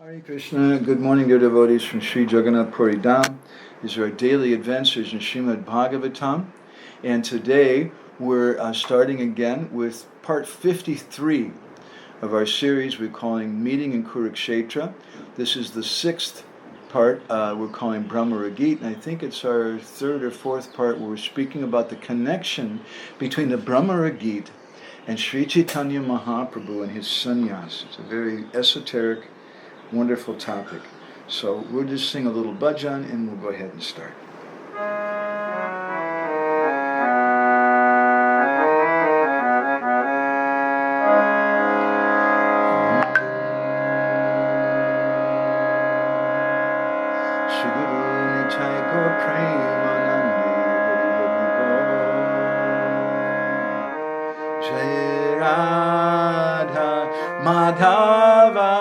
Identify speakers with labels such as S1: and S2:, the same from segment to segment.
S1: Hare Krishna, good morning dear devotees from Sri Jagannath Puri Dham. These are our daily adventures in Srimad-bhagavatam, and today we're starting again with part 53 of our series we're calling Meeting in Kurukshetra. This is the sixth part we're calling Bhramara-gita, and I think it's our third or fourth part where we're speaking about the connection between the Bhramara-gita and Sri Chaitanya Mahaprabhu and his Sannyasa. It's a very esoteric, wonderful topic. So we'll just sing a little bhajan and we'll go ahead and start. Shri Guru Nitai Gaur Premanande Hari Hari Bol. Jai Radha Madhava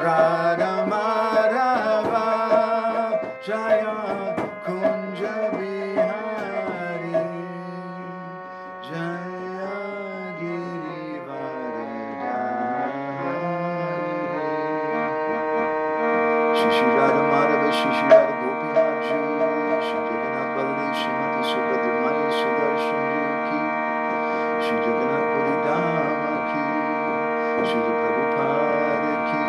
S1: Radha Madhava Jaya Kunja Bihari Jaya Girivardhari Shishi Radha Madhava Shishi Radha Gopi Haju Shri Jagannath Balade Shrimati Subhadramani Sudarshan Ki Shri Jagannath Puri Dama Ki Shri Prabhupada Ki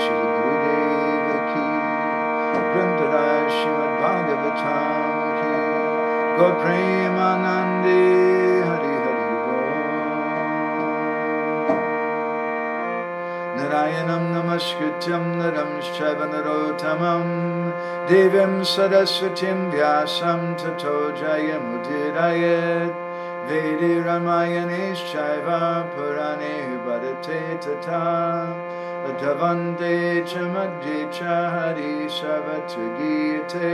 S1: Shri Gurudeva Ki Grantaraj Srimad Bhagavatam Ki Gaur Premanande Hari Hari Bol Narayanam Namaskrityam Naram Shaiva Narottamam Devim Saraswatim Vyasam Tato Jayamudirayet Vedi Ramayane Shaiva Purane Bharate Tata Adhavante Chamadje Chahari Savatagite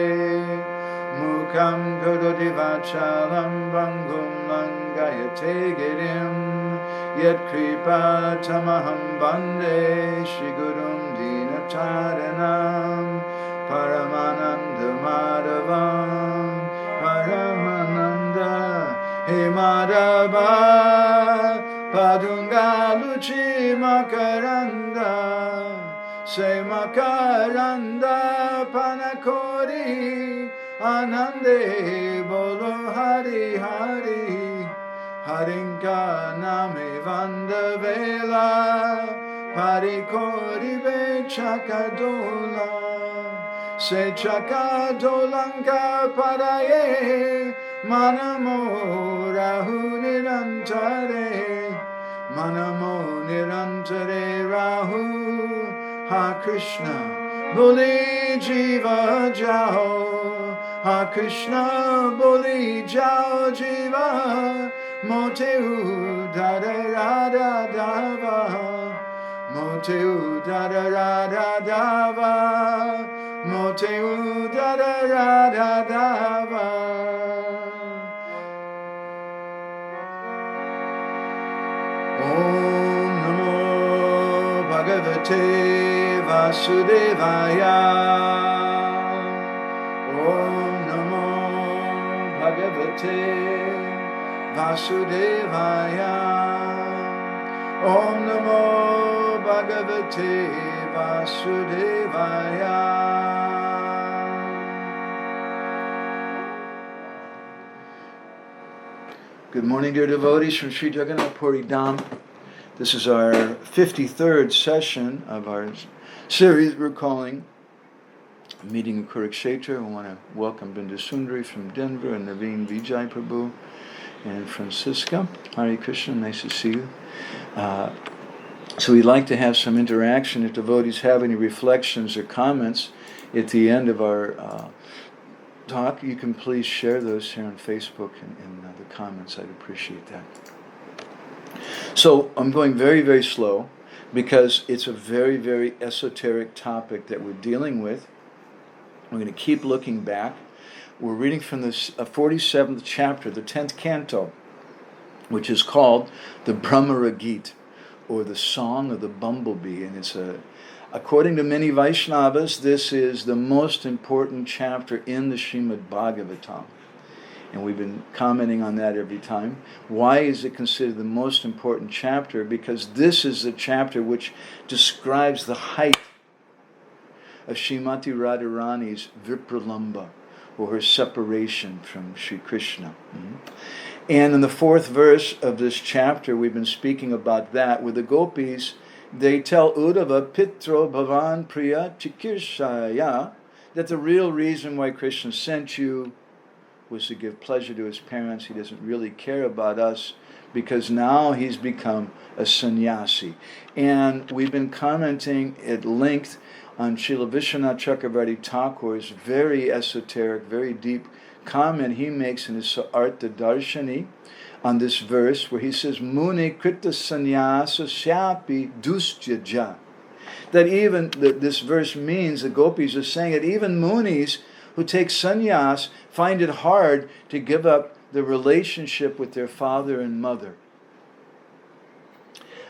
S1: Mukam Karoti Vachalam Bangum Langayate Girim Yet Kripa Tamaham Bande Shri Gurum Dinataranam Paramananda Madhavam Paramananda He Madhava Padunga Luchi Makaranda Se Makaranda Panakori Anande Bolo Hari Hari Harinka Name Vandavela Parikori Ve Chakadola Se Chakadolanka Paraye Manamo Rahu Nirantare Manamo Nirantare Rahu Ha Krishna Boli Jiva Jao Ha Krishna Boli Jao Jiva Mote Udara Radha Dava Mote Udara Radha Dava Mote Udara Radha Dava Om Namo Bhagavate Vasudevaya Om Namo Bhagavate Vasudevaya Om Namo Bhagavate Vasudevaya Good morning, dear devotees from Sri Jagannath Puri Dham. This is our 53rd session of our series we're calling Meeting of Kurukshetra. I want to welcome Bindu Sundari from Denver and Naveen Vijay Prabhu and Francisca. Hare Krishna, nice to see you. So we'd like to have some interaction. If devotees have any reflections or comments at the end of our talk, you can please share those here on Facebook and in the comments. I'd appreciate that. So I'm going very, very slow because it's a very, very esoteric topic that we're dealing with. We're going to keep looking back. We're reading from the 47th chapter, the 10th canto, which is called the Bhramara-gita, or the Song of the Bumblebee. And it's according to many Vaishnavas, this is the most important chapter in the Srimad Bhagavatam. And we've been commenting on that every time. Why is it considered the most important chapter? Because this is the chapter which describes the height of Srimati Radharani's Vipralamba, or her separation from Sri Krishna. And in the 4th verse of this chapter, we've been speaking about that, where the gopis, they tell Uddhava, Pitro Bhavan Priya Chikirshaya, that the real reason why Krishna sent you was to give pleasure to his parents. He doesn't really care about us because now he's become a sannyasi. And we've been commenting at length on Srila Vishwanath Chakravarti Thakur's very esoteric, very deep comment he makes in his Artha Darshani on this verse, where he says, Muni krita sannyasa syapi dustyaja. That even, this verse means, the gopis are saying that even munis who take sannyas find it hard to give up the relationship with their father and mother.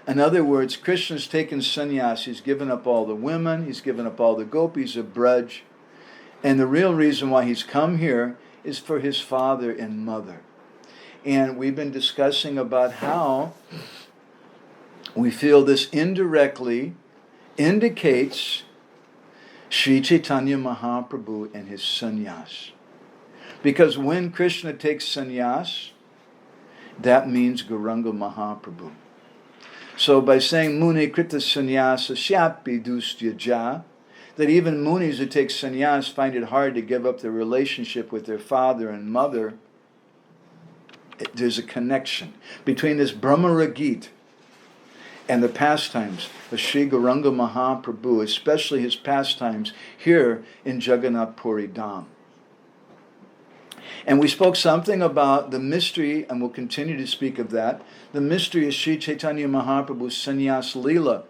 S1: In other words, Krishna's taken sannyas. He's given up all the women. He's given up all the gopis of Braj. And the real reason why he's come here is for his father and mother. And we've been discussing about how we feel this indirectly indicates Sri Chaitanya Mahaprabhu and his sannyas. Because when Krishna takes sannyas, that means Gauranga Mahaprabhu. So by saying Muni Krita Sannyasa Shyapi Dustyaja, that even munis who take sannyas find it hard to give up their relationship with their father and mother, there's a connection between this Bhramara-gita and the pastimes of Sri Gauranga Mahaprabhu, especially his pastimes here in Jagannath Puri Dham. And we spoke something about the mystery, and we'll continue to speak of that, the mystery of Sri Chaitanya Mahaprabhu's sannyas lila,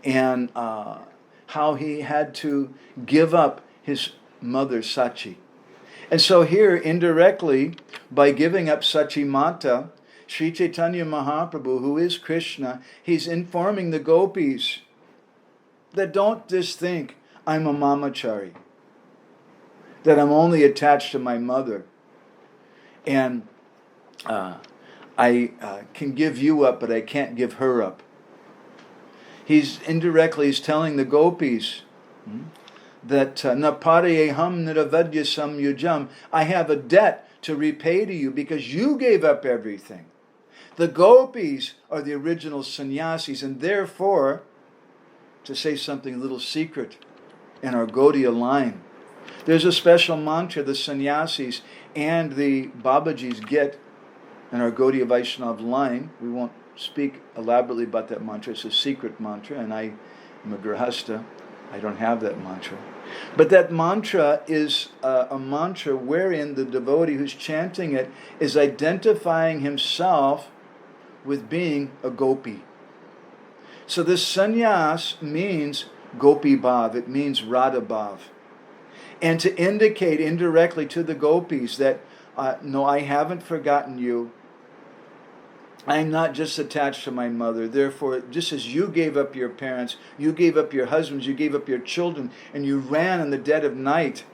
S1: and how he had to give up his mother Sachi. And so here, indirectly, by giving up Sachi Mata, Sri Chaitanya Mahaprabhu, who is Krishna, he's informing the gopis that don't just think, I'm a mamachari, that I'm only attached to my mother, and I can give you up, but I can't give her up. He's telling the gopis that naparayeham niravadya samyujam, I have a debt to repay to you because you gave up everything. The gopis are the original sannyasis, and therefore, to say something a little secret in our Gaudiya line, there's a special mantra the sannyasis and the Babajis get in our Gaudiya Vaishnav line. We won't speak elaborately about that mantra. It's a secret mantra, and I am a grihasta. I don't have that mantra. But that mantra is a mantra wherein the devotee who's chanting it is identifying himself with being a gopi. So this sannyas means gopi bhav. It means radha bhav. And to indicate indirectly to the gopis that, no, I haven't forgotten you. I'm not just attached to my mother. Therefore, just as you gave up your parents, you gave up your husbands, you gave up your children, and you ran in the dead of night,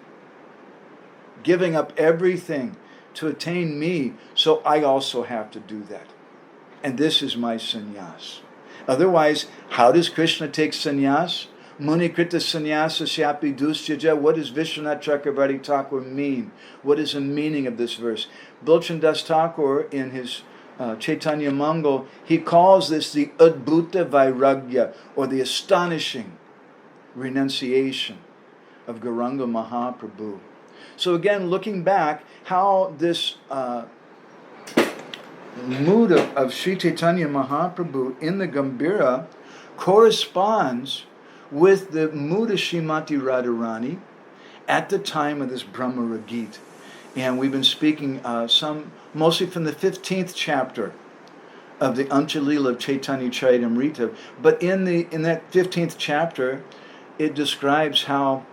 S1: giving up everything to attain me, so I also have to do that. And this is my sannyas. Otherwise, how does Krishna take sannyas? Muni Krita Sannyasa Shyapi Dustyaja. What does Vishwanath Chakravarti Thakur mean? What is the meaning of this verse? Bilchan Das Thakur, in his Caitanya-mangala, he calls this the Adbhuta Vairagya, or the astonishing renunciation of Gauranga Mahaprabhu. So again, looking back, how this mood of Sri Chaitanya Mahaprabhu in the Gambhira corresponds with the mood of Srimati Radharani at the time of this Bhramara-gita. And we've been speaking mostly from the 15th chapter of the Anchalila of Caitanya-caritamrta. But in that 15th chapter, it describes how,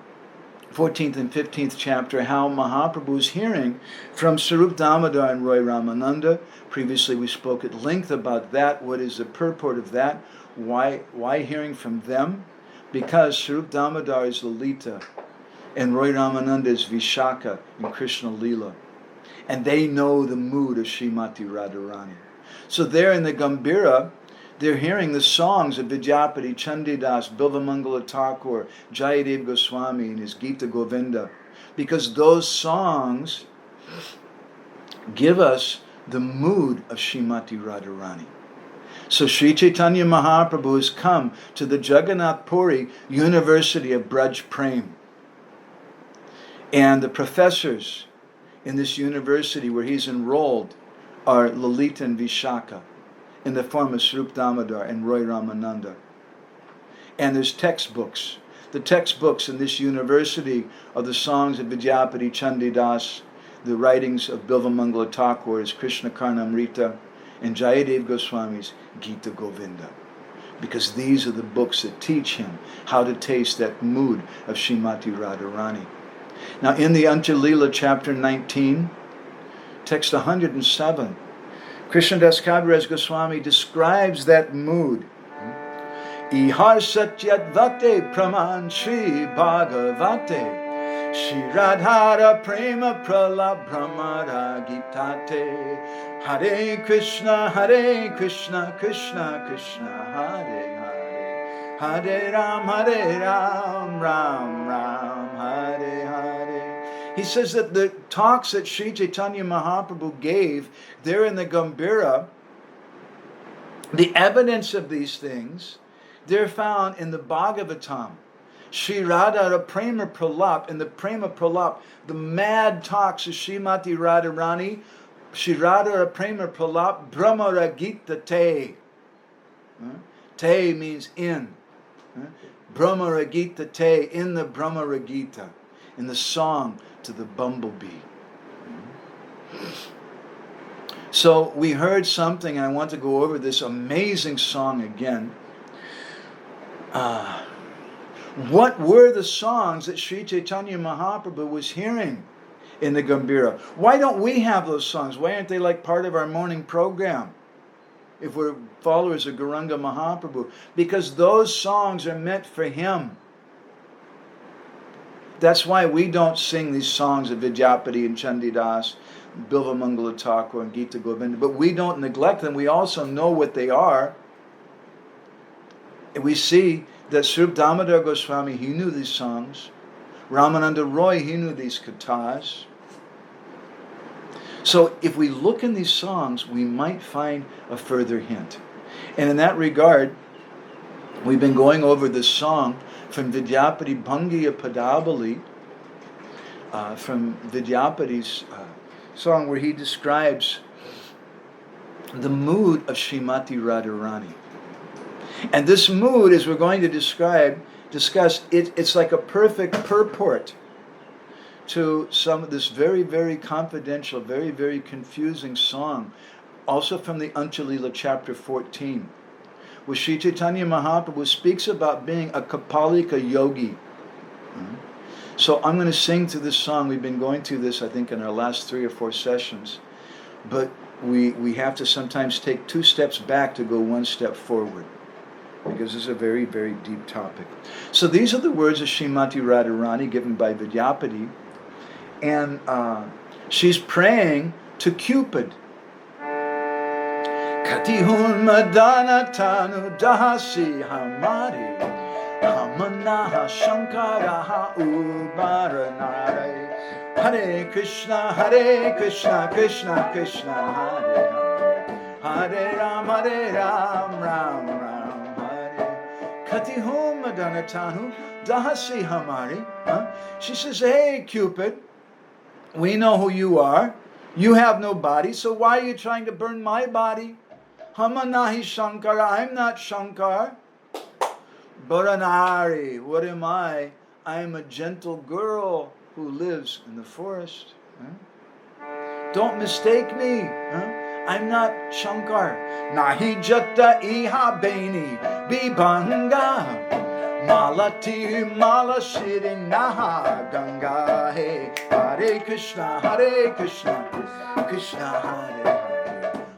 S1: 14th and 15th chapter, how Mahaprabhu is hearing from Sarup Damodar and Roy Ramananda. Previously we spoke at length about that. What is the purport of that? Why hearing from them? Because Sarup Damodar is Lalita, and Roy Ramananda is Vishaka in Krishna Lila. And they know the mood of Srimati Radharani. So there in the Gambhira, they're hearing the songs of Vidyapati, Chandidas, Bilvamangala Thakur, Jayadev Goswami and his Gita Govinda. Because those songs give us the mood of Srimati Radharani. So Sri Chaitanya Mahaprabhu has come to the Jagannath Puri University of Braj Prem. And the professors in this university where he's enrolled are Lalita and Vishaka in the form of Sarup Damodar and Roy Ramananda. And there's textbooks. The textbooks in this university are the songs of Vidyapati, Chandidas, the writings of Bilvamangala Thakur's Krishna Karnamrita, and Jayadev Goswami's Gita Govinda. Because these are the books that teach him how to taste that mood of Srimati Radharani. Now in the Anchalila chapter 19, text 107, Krishnadas Kaviraj Goswami describes that mood. Ihar satyadvate praman Shri Bhagavate Shri Radhara Prema Pralab Bhramara-gita Hare Krishna Krishna Krishna Hare Hare Hare Ram Ram Ram Hare Hare. He says that the talks that Sri Chaitanya Mahaprabhu gave there in the Gambhira, the evidence of these things, they're found in the Bhagavatam. Sri Radha Prema Pralap, in the Prema Pralap, the mad talks of Srimati Radharani, Sri Radha Prema Pralap, Bhramara-gita te. Te means in. Bhramara-gita te, in the Bhramara-gita, in the song to the bumblebee. So we heard something, and I want to go over this amazing song again. What were the songs that Sri Chaitanya Mahaprabhu was hearing in the Gambhira? Why don't we have those songs? Why aren't they like part of our morning program if we're followers of Gauranga Mahaprabhu? Because those songs are meant for him. That's why we don't sing these songs of Vidyapati and Chandidas, Bilva-mangala Thakur and Gita Govinda, but we don't neglect them. We also know what they are. And we see that Sri Damodar Goswami, he knew these songs. Ramananda Ray, he knew these kathas. So if we look in these songs, we might find a further hint. And in that regard, we've been going over this song from Vidyapati Bhangiya Padabali, from Vidyapati's song where he describes the mood of Srimati Radharani. And this mood, as we're going to discuss, it's like a perfect purport to some of this very, very confidential, very, very confusing song, also from the Ancha-lila chapter 14, where Sri Chaitanya Mahaprabhu speaks about being a Kapalika yogi. So I'm going to sing through this song. We've been going through this, I think, in our last 3 or 4 sessions. But we have to sometimes take 2 steps back to go 1 step forward, because this is a very, very deep topic. So these are the words of Srimati Radharani given by Vidyapati, and she's praying to Cupid. Katihun madana tanu dahasi hamari hamanaha shankaraha ubaranare Hare Krishna Krishna Krishna Hare Hare Hare Ram Ram Ram Katihum Madanatanu Dahasi Hamari. She says, hey Cupid, we know who you are. You have no body, so why are you trying to burn my body? Hamanahi Shankara, I'm not Shankar. Baranari, what am I? I am a gentle girl who lives in the forest. Don't mistake me. I'm not Shankar. Nahi jata iha beni bibanga malati malashiri naha ganga he Hare Krishna Krishna Hare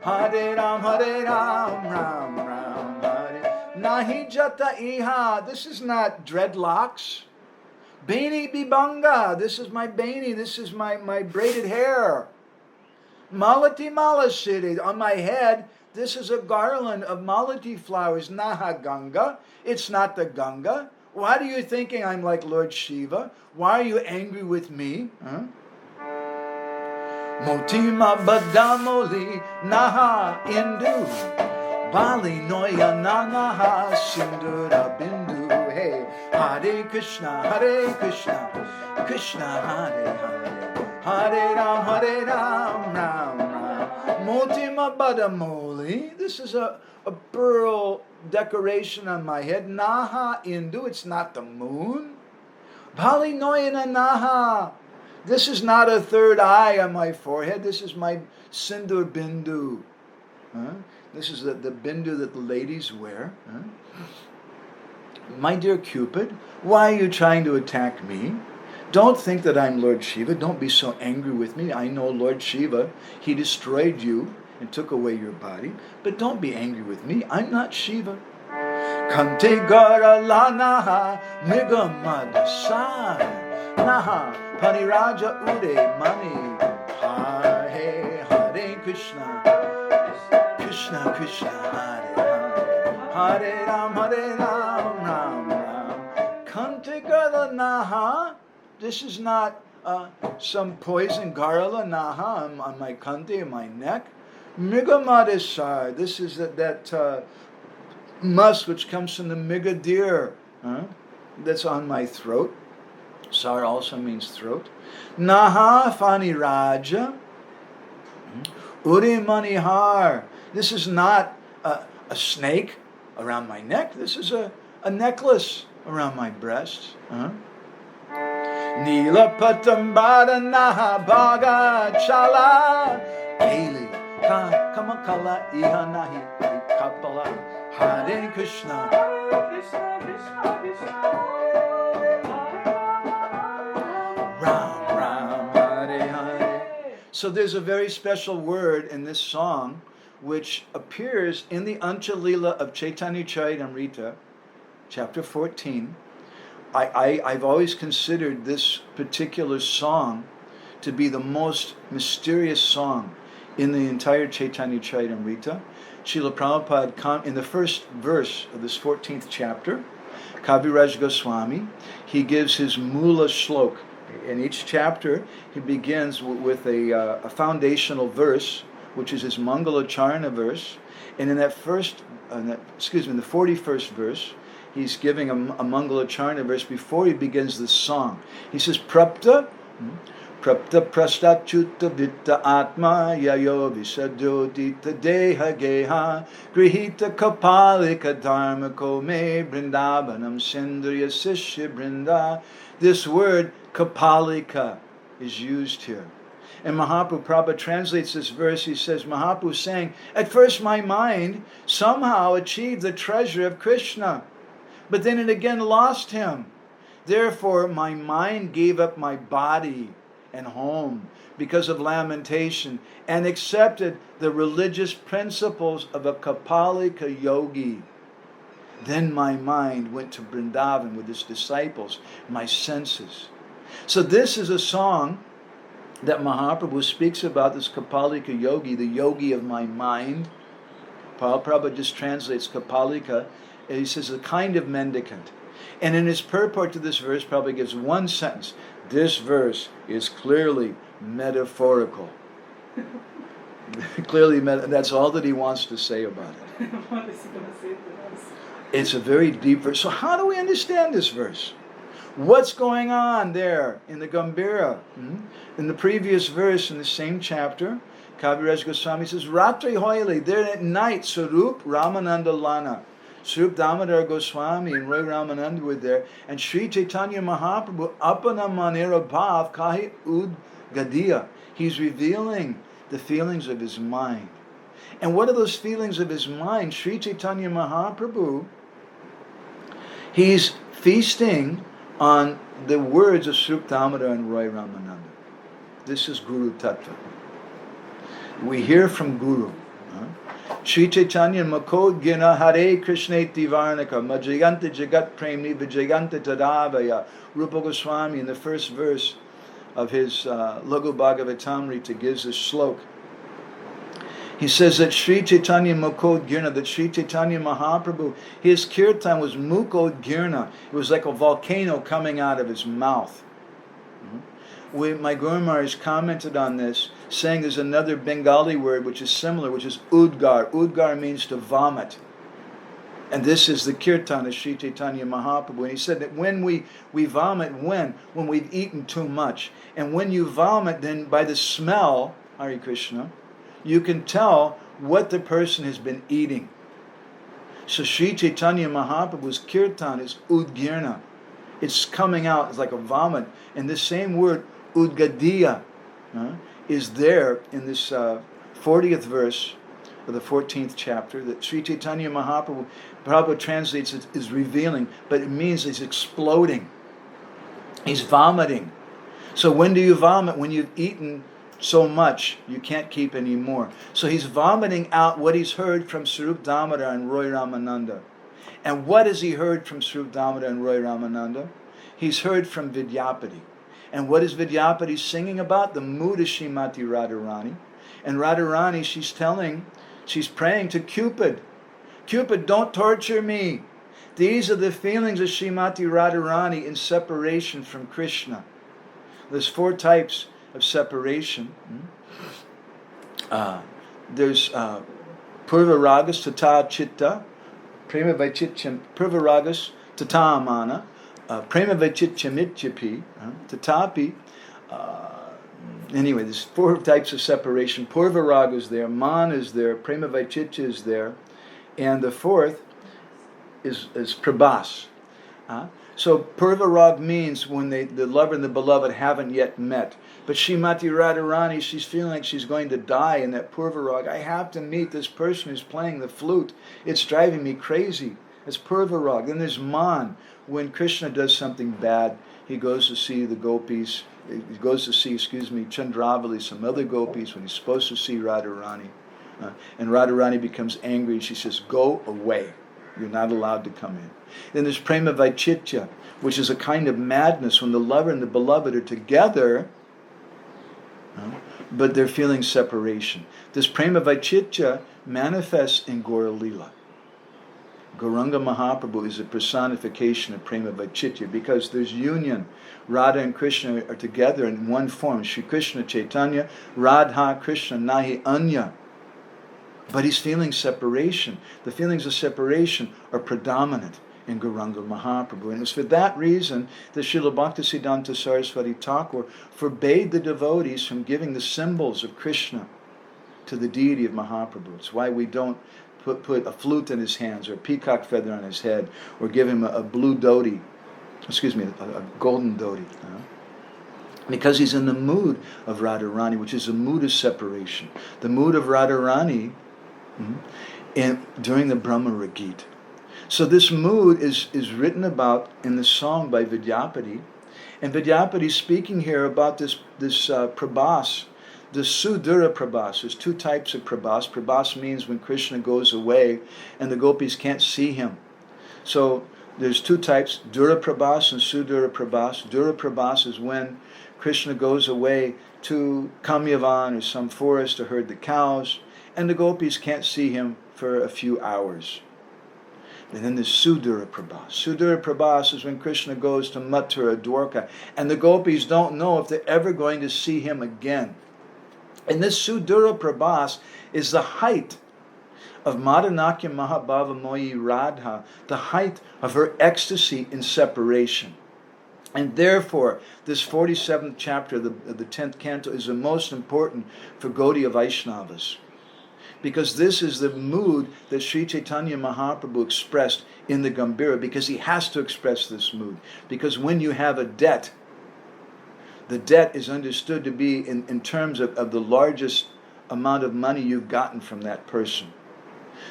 S1: Hare Hare Ram Ram Ram Hare Nahi jata iha. This is not dreadlocks. Beni bibanga. This is my beni. This is my braided hair. Malati malashiri, on my head, this is a garland of malati flowers, Naha Ganga. It's not the Ganga. Why are you thinking I'm like Lord Shiva? Why are you angry with me? Motima badamoli Naha Indu Bali Noya Nanaha Sindura Bindu. Hey, Hare Krishna Krishna Hare Hare Hare Ram Ram Ram Motima Badamoli. This is a pearl decoration on my head. Naha Indu. It's not the moon. Bali Noyana Naha. This is not a third eye on my forehead. This is my Sindur Bindu. This is the bindu that the ladies wear. My dear Cupid, why are you trying to attack me? Don't think that I'm Lord Shiva. Don't be so angry with me. I know Lord Shiva. He destroyed you and took away your body. But don't be angry with me. I'm not Shiva. Kante gara la naha migamadasa naha paniraja ude mani Hare Krishna Krishna Krishna Hare Hare Ram Ram Ram Kante gara naha. This is not some poison garala naha on my kante, on my neck. Migamadasar. This is that musk which comes from the miga deer that's on my throat. Sar also means throat. Naha fani raja uri manihar. This is not a snake around my neck. This is a necklace around my breast. Nila patambada naha bhaga chala Kali kamakala iha nahi kapala Hare Krishna Krishna Krishna Krishna Ram Ram Hare Hare. So there's a very special word in this song which appears in the Anchalila of Caitanya-caritamrta, chapter 14. I've always considered this particular song to be the most mysterious song in the entire Caitanya-caritamrta. Srila Prabhupada, in the first verse of this 14th chapter, Kaviraj Goswami, he gives his Mula Shlok. In each chapter, he begins with a foundational verse, which is his Mangala Charana verse. And in that in the 41st verse, he's giving a Mangala Charana verse before he begins the song. He says, Prapta prastachyuta vitta atma yayo visadodita deha geha grihita kapalika dharmako me brindavanam sindriya sishya brinda. This word kapalika is used here. And Mahaprabhu Prabhupada translates this verse. He says, Mahaprabhu is saying, at first my mind somehow achieved the treasure of Krishna, but then it again lost him. Therefore my mind gave up my body and home because of lamentation and accepted the religious principles of a Kapalika yogi. Then my mind went to Vrindavan with his disciples, my senses. So this is a song that Mahaprabhu speaks about, this Kapalika yogi, the yogi of my mind. Prabhupada just translates Kapalika, and he says a kind of mendicant. And in his purport to this verse, Prabhupada gives one sentence. This verse is clearly metaphorical. Clearly, that's all that he wants to say about it.
S2: What is he going to say to us?
S1: It's a very deep verse. So how do we understand this verse? What's going on there in the Gambhira? In the previous verse, in the same chapter, Kaviraj Goswami says, Ratri Hoyle, there at night, Sarup Ramananda Lana. Srup Damodar Goswami and Ray Ramananda were there, and Sri Chaitanya Mahaprabhu apana manera bhav kahi ud gadiya. He's revealing the feelings of his mind. And what are those feelings of his mind? Sri Chaitanya Mahaprabhu, he's feasting on the words of Srup Damodar and Ray Ramananda. This is Guru Tattva. We hear from Guru. Sri Chaitanya Makod Gina Hare Krishneti Varnaka Majayanta Jagat Premni Vijayanta Tadavaya. Rupa Goswami in the first verse of his Laghu Bhagavatamrita gives a shlok. He says that Sri Chaitanya Mukod Girna, that Sri Chaitanya Mahaprabhu, his kirtan was Mukod Girna. It was like a volcano coming out of his mouth. My Guru Maharaj commented on this, saying there's another Bengali word which is similar, which is Udgar. Udgar means to vomit. And this is the kirtan of Sri Chaitanya Mahaprabhu. And he said that when we vomit, when we've eaten too much. And when you vomit, then by the smell, Hare Krishna, you can tell what the person has been eating. So Sri Chaitanya Mahaprabhu's kirtan is Udgirna. It's coming out, it's like a vomit. And this same word, Udgadiya, is there in this 40th verse of the 14th chapter that Sri Chaitanya Mahaprabhu translates it is revealing, but it means he's exploding. He's vomiting. So when do you vomit? When you've eaten so much you can't keep any more. So he's vomiting out what he's heard from Swarup Damodar and Roy Ramananda. And what has he heard from Swarup Damodar and Roy Ramananda? He's heard from Vidyapati. And what is Vidyapati singing about? The mood of Srimati Radharani. And Radharani, she's praying to Cupid. Cupid, don't torture me. These are the feelings of Srimati Radharani in separation from Krishna. There's 4 types of separation. There's Purva-ragas tata chitta, Prema-vilasa Purva-ragas tata amana, Prema-vilasa mityapi, tatapi. Anyway, there's 4 types of separation. Purva-raga is there, man is there, Prema-vilasa is there, and the 4th is prabhas. So Purva-raga means when the lover and the beloved haven't yet met. But Srimati Radharani, she's feeling like she's going to die in that Purva-raga. I have to meet this person who's playing the flute. It's driving me crazy. It's Purva-raga. Then there's man. When Krishna does something bad, he goes to see the gopis. He goes to see, Chandravali, some other gopis, when he's supposed to see Radharani. And Radharani becomes angry and she says, go away. You're not allowed to come in. Then there's Prema-vilasa, which is a kind of madness when the lover and the beloved are together, but they're feeling separation. This Prema-vilasa manifests in Gaura Lila. Gauranga Mahaprabhu is a personification of Prema-vilasa because there's union. Radha and Krishna are together in one form. Shri Krishna Chaitanya, Radha Krishna Nahi Anya. But he's feeling separation. The feelings of separation are predominant in Gauranga Mahaprabhu. And it's for that reason that Srila Bhaktisiddhanta Saraswati Thakur forbade the devotees from giving the symbols of Krishna to the deity of Mahaprabhu. It's why we don't put a flute in his hands or a peacock feather on his head or give him a blue dhoti, a golden dhoti. Because he's in the mood of Radharani, which is a mood of separation. The mood of Radharani during the Bhramara-gita. So this mood is written about in the song by Vidyapati. And Vidyapati is speaking here about this prabhas, the Sudura prabhas. There's 2 types of prabhas. Prabhas means when Krishna goes away and the gopis can't see him. So there's 2 types, Dura prabhas and Sudura prabhas. Dura prabhas is when Krishna goes away to Kamyavan or some forest to herd the cows, and the gopis can't see him for a few hours. And then there's Sudura prabhas. Sudura prabhas is when Krishna goes to Mathura, Dwarka, and the gopis don't know if they're ever going to see him again. And this Sudura prabhas is the height of Madanakya Mahabhava Moyi Radha, the height of her ecstasy in separation. And therefore, this 47th chapter of the 10th canto is the most important for Gaudiya Vaishnavas. Because this is the mood that Sri Chaitanya Mahaprabhu expressed in the Gambhira, because he has to express this mood. Because when you have a debt, the debt is understood to be in terms of the largest amount of money you've gotten from that person.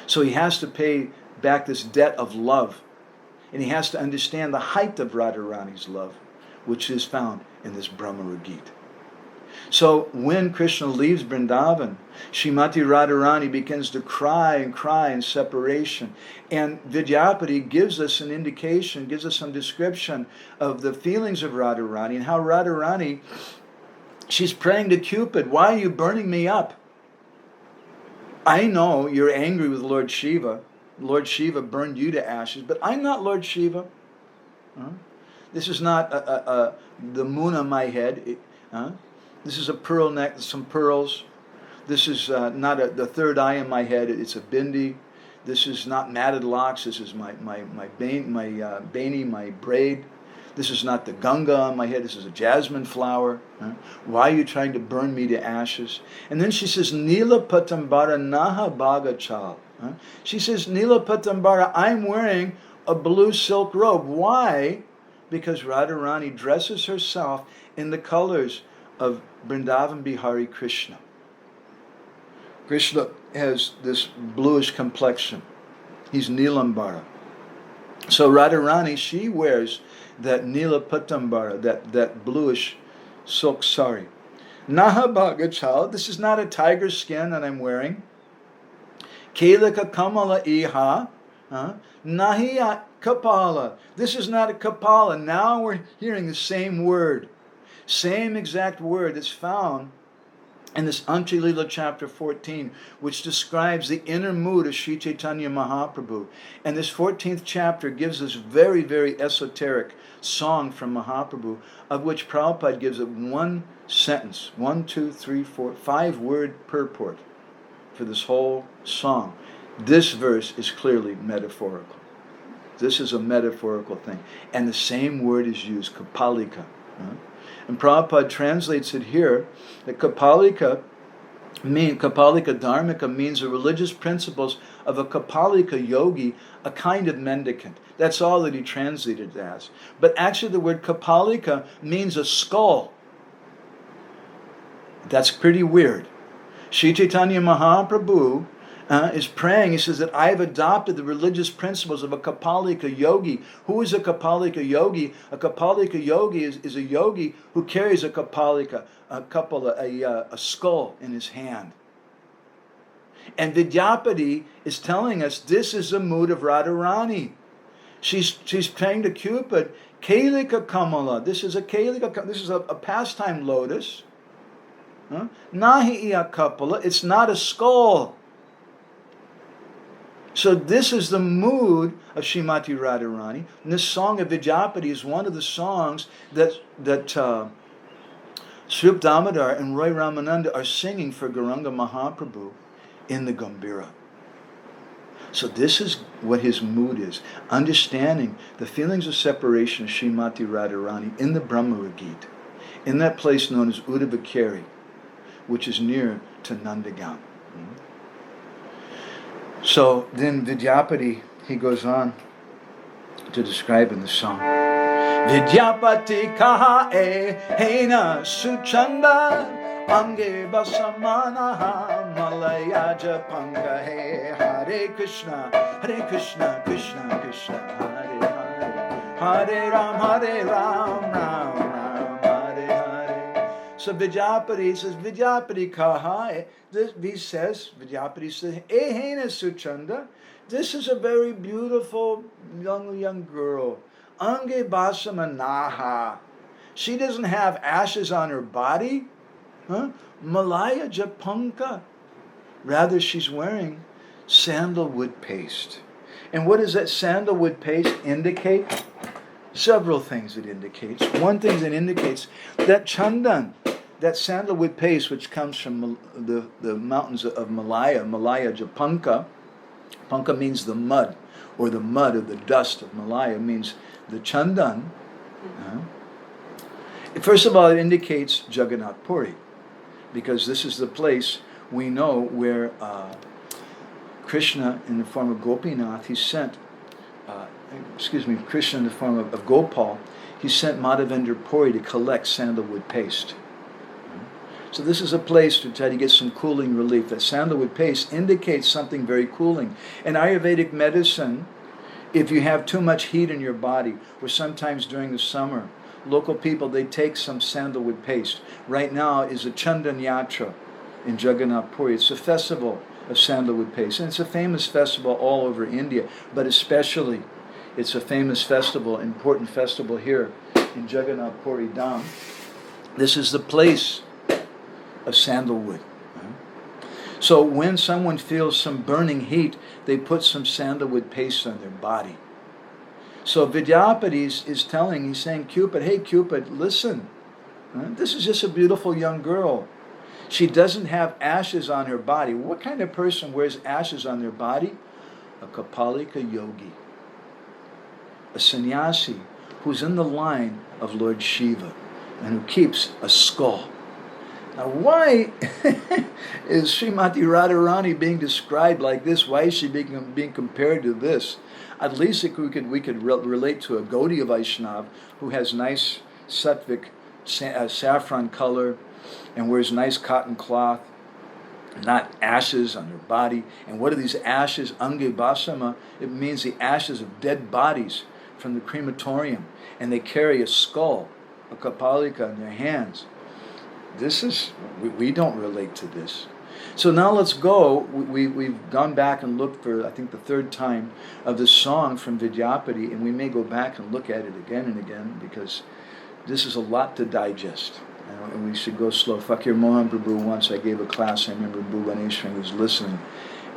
S1: So he has to pay back this debt of love. And he has to understand the height of Radharani's love, which is found in this Bhramara-gita. So when Krishna leaves Vrindavan, Srimati Radharani begins to cry in separation. And Vidyapati gives us an indication, gives us some description of the feelings of Radharani and how Radharani, she's praying to Cupid, why are you burning me up? I know you're angry with Lord Shiva. Lord Shiva burned you to ashes, but I'm not Lord Shiva. This is not the moon on my head. This is a pearl neck, some pearls. This is not the third eye in my head. It's a bindi. This is not matted locks. This is my bani, my braid. This is not the Ganga on my head. This is a jasmine flower. Why are you trying to burn me to ashes? And then she says, Nila Patambara Naha Bhagachal. She says, Nila Patambara, I'm wearing a blue silk robe. Why? Because Radharani dresses herself in the colors of Vrindavan Bihari Krishna. Krishna has this bluish complexion. He's Nilambara. So Radharani, she wears that Nila Patambara, that bluish silk sari. Naha bhagachal, this is not a tiger skin that I'm wearing. Kelika kamala iha, nahi kapala. This is not a kapala. Now we're hearing the same word. Same exact word that's found in this Antya-lila chapter 14, which describes the inner mood of Sri Chaitanya Mahaprabhu. And this 14th chapter gives us very, very esoteric song from Mahaprabhu, of which Prabhupada gives it one sentence, 1, 2, 3, 4, 5 word purport for this whole song. This verse is clearly metaphorical. This is a metaphorical thing. And the same word is used, kapalika. And Prabhupada translates it here that kapalika dharmika means the religious principles of a kapalika yogi, a kind of mendicant. That's all that he translated it as. But actually the word kapalika means a skull. That's pretty weird. Sri Chaitanya Mahaprabhu is praying. He says that I've adopted the religious principles of a kapalika yogi. Who is a kapalika yogi? A kapalika yogi is a yogi who carries a kapalika, a skull in his hand. And Vidyapati is telling us this is the mood of Radharani. She's praying to Cupid, Kalika Kamala. This is a Kalika. This is a pastime lotus. Nahi iya kapala. It's not a skull. So this is the mood of Srimati Radharani. And this song of Vidyapati is one of the songs that Srup Damodar and Roy Ramananda are singing for Gauranga Mahaprabhu in the Gambhira. So this is what his mood is. Understanding the feelings of separation of Srimati Radharani in the Bhramara-gita, in that place known as Udavakeri, which is near to Nandagam. So then Vidyapati, he goes on to describe in the song. Vidyapati kaha hena suchanda ange basamanaha malaya japanga he Hare Krishna Krishna Krishna Hare Hare Hare Ram Ram Hare Hare. So Vidyapati says, Vidyapati kaha. Vidyapati says, Ehena Suchanda, this is a very beautiful young girl. Ange Basamanaha. She doesn't have ashes on her body. Malaya Japanka. Rather, she's wearing sandalwood paste. And what does that sandalwood paste indicate? Several things it indicates. One thing that indicates that Chandan, that sandalwood paste, which comes from the mountains of Malaya Japanka. Panka means the mud, or the mud or the dust of Malaya means the Chandan. First of all, it indicates Jagannath Puri, because this is the place we know where Krishna, in the form of Gopinath, Krishna in the form of Gopal, he sent Madhavendra Puri to collect sandalwood paste. So this is a place to try to get some cooling relief. That sandalwood paste indicates something very cooling. In Ayurvedic medicine, if you have too much heat in your body, or sometimes during the summer, local people, they take some sandalwood paste. Right now is a Chandan Yatra in Jagannath Puri. It's a festival of sandalwood paste. And it's a famous festival all over India, but especially it's a famous festival, important festival here in Jagannath Puri Dham. This is the place of sandalwood. So when someone feels some burning heat, they put some sandalwood paste on their body. So Vidyapati he's saying, Cupid, hey Cupid, listen. This is just a beautiful young girl. She doesn't have ashes on her body. What kind of person wears ashes on their body? A Kapalika yogi. A sannyasi who's in the line of Lord Shiva and who keeps a skull. Now, why is Srimati Radharani being described like this? Why is she being compared to this? At least we could relate to a Gaudiya Vaishnav who has nice sattvic saffron color and wears nice cotton cloth, not ashes on her body. And what are these ashes? Ange basama. It means the ashes of dead bodies from the crematorium. And they carry a skull, a kapalika, in their hands. we don't relate to this. So now let's go. We've gone back and looked for, I think, the third time of the song from Vidyapati, and we may go back and look at it again and again, because this is a lot to digest. And we should go slow. Fakir Mahaprabhu, once I gave a class, I remember Bhuvaneshwar was listening.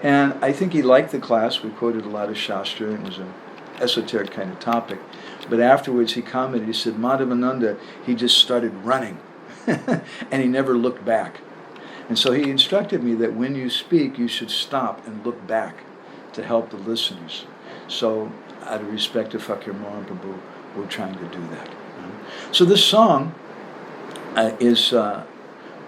S1: And I think he liked the class. We quoted a lot of Shastra. It was an esoteric kind of topic. But afterwards he commented, he said, Madhavananda, he just started running. And he never looked back. And so he instructed me that when you speak, you should stop and look back to help the listeners. So out of respect to Fakir Mahaprabhu, we're trying to do that. So this song is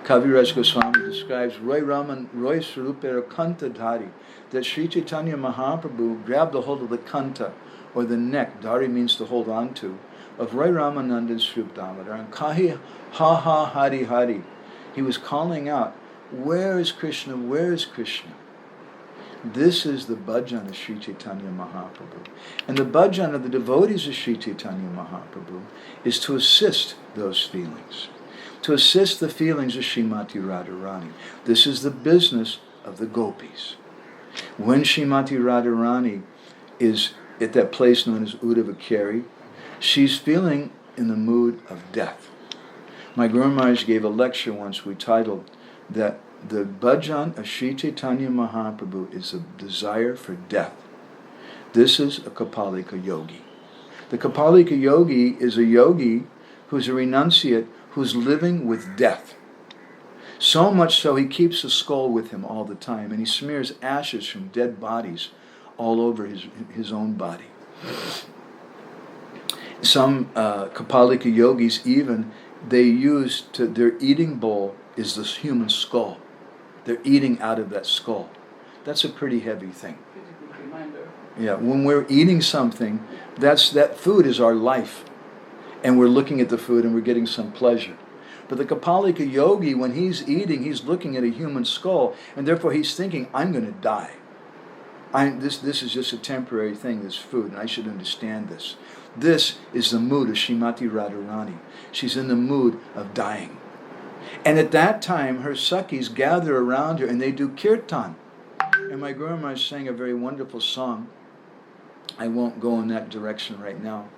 S1: Kaviraj Goswami describes Roy Swarupera Kanta Dhari, that Sri Chaitanya Mahaprabhu grabbed a hold of the Kanta, or the neck, Dhari means to hold on to, of Roy Ramananda and Sri Damodar, and Kahi Ha Ha Hari Hari. He was calling out, where is Krishna, where is Krishna? This is the bhajan of Sri Chaitanya Mahaprabhu. And the bhajan of the devotees of Sri Chaitanya Mahaprabhu is to assist those feelings, to assist the feelings of Srimati Radharani. This is the business of the gopis. When Srimati Radharani is at that place known as Uddhavakari, she's feeling in the mood of death. My Guru Maharaj gave a lecture once we titled that the bhajan of Sri Chaitanya Mahaprabhu is a desire for death. This is a Kapalika yogi. The Kapalika yogi is a yogi who's a renunciate who's living with death. So much so he keeps a skull with him all the time, and he smears ashes from dead bodies all over his own body. Some Kapalika yogis even, their eating bowl is this human skull. They're eating out of that skull. That's a pretty heavy thing. Yeah, when we're eating something, that food is our life. And we're looking at the food and we're getting some pleasure. But the Kapalika yogi, when he's eating, he's looking at a human skull, and therefore he's thinking, I'm going to die. This is just a temporary thing, this food, and I should understand this. This is the mood of Srimati Radharani. She's in the mood of dying. And at that time, her Sakhis gather around her and they do kirtan. And my Guru Maharaj sang a very wonderful song. I won't go in that direction right now.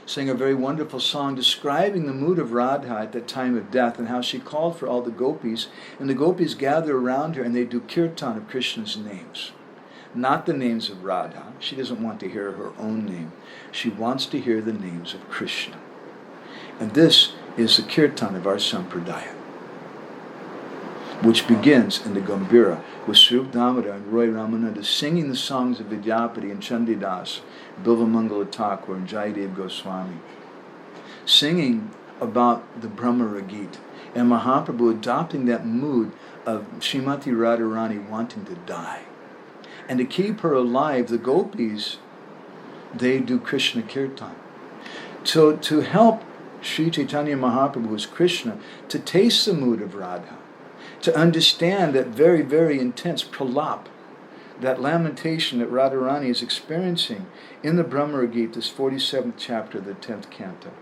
S1: Sang a very wonderful song describing the mood of Radha at that time of death and how she called for all the gopis. And the gopis gather around her and they do kirtan of Krishna's names. Not the names of Radha. She doesn't want to hear her own name. She wants to hear the names of Krishna. And this is the kirtan of our sampradaya, which begins in the Gambhira with Sri Damodar and Roy Ramananda singing the songs of Vidyapati and Chandidas, Bilvamangala Thakur and Jayadev Goswami, singing about the Bhramara-gita, and Mahaprabhu adopting that mood of Srimati Radharani wanting to die. And to keep her alive, the gopis, they do Krishna Kirtan. So to help Sri Chaitanya Mahaprabhu as Krishna to taste the mood of Radha, to understand that very, very intense pralap, that lamentation that Radharani is experiencing in the Bhramara-gita, this 47th chapter of the 10th canto.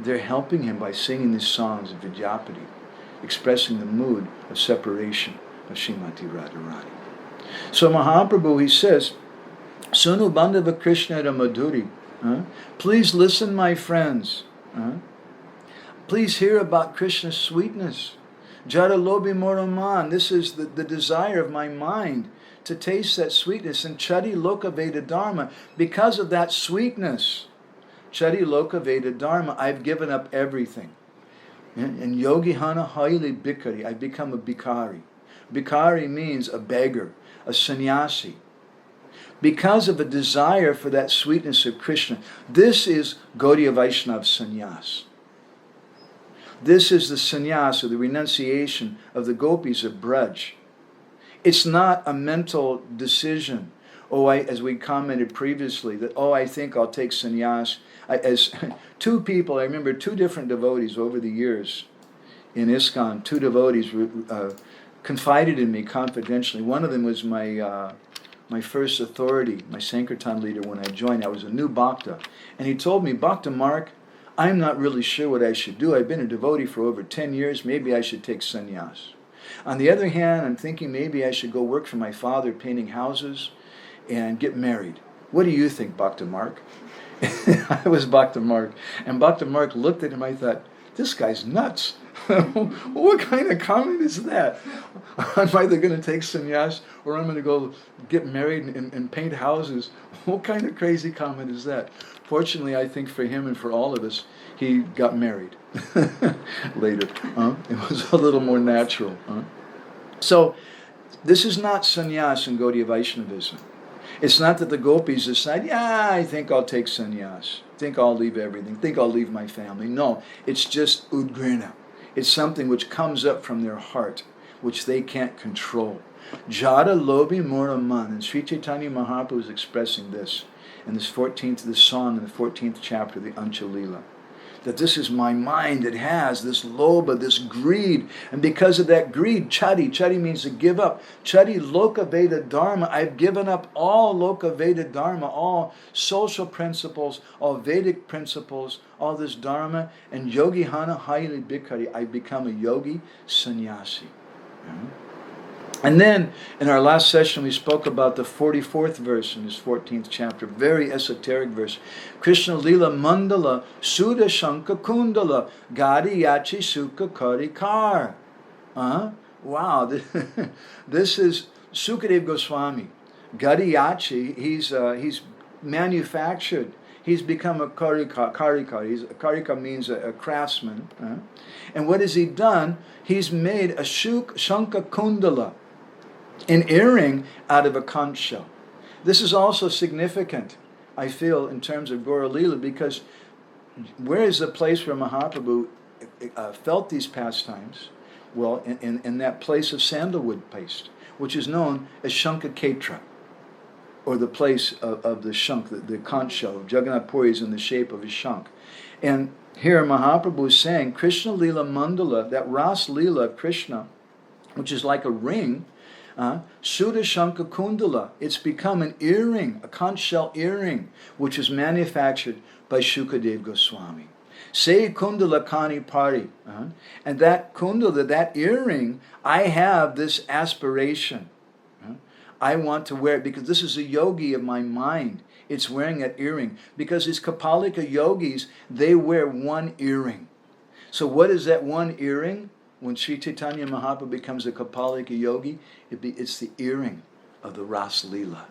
S1: They're helping him by singing these songs of Vidyapati, expressing the mood of separation of Srimati Radharani. So Mahaprabhu, he says, Sunu Bandhava Krishna Madhuri. Please listen, my friends. Please hear about Krishna's sweetness. Jara Lobi Moraman. This is the desire of my mind to taste that sweetness. And Chari Loka Veda Dharma. Because of that sweetness, Chari Loka Veda Dharma, I've given up everything. And Yogi Hana Haili Bikari. I've become a Bikari. Bikari means a beggar, a sannyasi. Because of a desire for that sweetness of Krishna. This is Gaudiya Vaishnava sannyas. This is the sannyas, or the renunciation of the gopis of Braj. It's not a mental decision. As we commented previously, that, I think I'll take sannyas. As two people, I remember two different devotees over the years in ISKCON, two devotees confided in me confidentially. One of them was my first authority, my Sankirtan leader when I joined. I was a new Bhakta. And he told me, Bhakta Mark, I'm not really sure what I should do. I've been a devotee for over 10 years. Maybe I should take sannyas. On the other hand, I'm thinking maybe I should go work for my father painting houses and get married. What do you think, Bhakta Mark? I was Bhakta Mark. And Bhakta Mark looked at him. I thought, this guy's nuts. What kind of comment is that? I'm either going to take sannyas or I'm going to go get married and paint houses. What kind of crazy comment is that? Fortunately, I think for him and for all of us, he got married later. It was a little more natural. So, this is not sannyas in Gaudiya Vaishnavism. It's not that the gopis decide, yeah, I think I'll take sannyas. Think I'll leave everything. Think I'll leave my family. No, it's just udgrina. It's something which comes up from their heart, which they can't control. Jada lobi mora man. And Sri Chaitanya Mahaprabhu is expressing this in this song in the 14th chapter of the Anchalila. That this is my mind that has this lobha, this greed. And because of that greed, chadi means to give up. Chadi loka veda dharma. I've given up all loka veda dharma, all social principles, all Vedic principles, all this dharma. And yogi hana hayali bhikkhari. I've become a yogi sannyasi. And then, in our last session, we spoke about the 44th verse in this 14th chapter, very esoteric verse. Krishna Lila Mandala Sudha Shanka Kundala Gadi Yachi Sukha Kari Kar. Wow, this is Sukadev Goswami. Gadi Yachi, he's manufactured. He's become a karika. Karika means a craftsman. And what has he done? He's made a Shanka Kundala, an earring out of a conch shell. This is also significant, I feel, in terms of Gaura Lila, because where is the place where Mahaprabhu felt these pastimes? Well, in that place of sandalwood paste, which is known as Shankaketra, or the place of the shank, the conch shell. Jagannath Puri is in the shape of a shank. And here Mahaprabhu is saying, Krishna Lila Mandala, that Ras Lila of Krishna, which is like a ring, Sudha Shanka Kundala, it's become an earring, a conch shell earring, which is manufactured by Shukadev Goswami. Say Kundala Kani Pari. And that kundala, that earring, I have this aspiration. I want to wear it because this is a yogi of my mind. It's wearing that earring. Because these Kapalika yogis, they wear one earring. So what is that one earring? When Sri Chaitanya Mahaprabhu becomes a Kapalika yogi, it's the earring of the Ras Lila.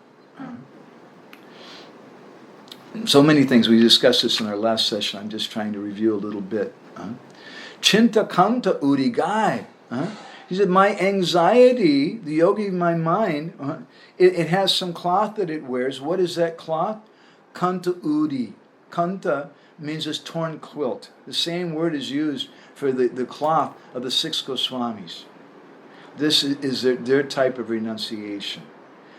S1: So many things. We discussed this in our last session. I'm just trying to review a little bit. Chinta Kanta Urigai. He said, my anxiety, the yogi of my mind, it has some cloth that it wears. What is that cloth? Kanta Udi. Kanta means this torn quilt. The same word is used for the cloth of the 6 Goswamis. This is their type of renunciation.